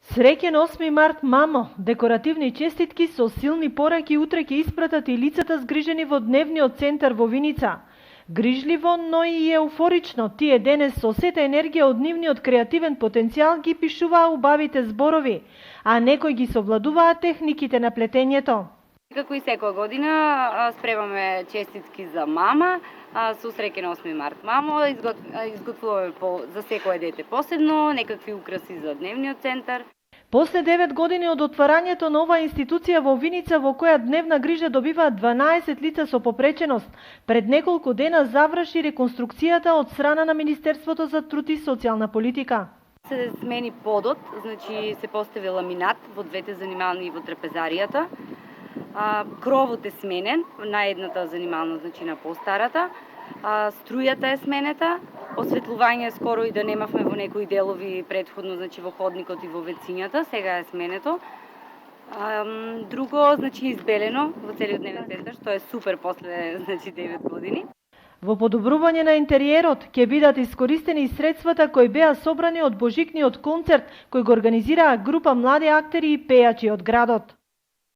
Среќен 8 март, мамо! Декоративни честитки со силни пораки утре ќе испратат и лицата згрижени во дневниот центар во Виница. Грижливо, но и еуфорично, тие денес со сета енергија од нивниот креативен потенцијал ги пишуваа убавите зборови, а некои ги совладуваа техниките на плетењето. Како и секоја година спремаме честитки за мама, со среќен 8 март, мамо, изготвуваме за секое дете посебно, некакви украси за дневниот центар. После 9 години од отварањето на оваа институција во Виница, во која дневна грижа добиваат 12 лица со попреченост, пред неколку дена заврши реконструкцијата од страна на Министерството за труд и социјална политика. Се смени подот, значи се постави ламинат во двете занимални и во трапезаријата. Кровот е сменен на едната занимална, значи на постарата. Струјата е сменета, осветлување скоро и да немавме во некои делови предходно, значи во ходникот и во вецињата, сега е сменето. Друго, значи избелено во целиот дневен центар, што е супер после, значи 9 години. Во подобрување на интериерот ќе бидат искористени и средствата кои беа собрани од божикниот концерт кој го организираа група млади актери и пејачи од градот.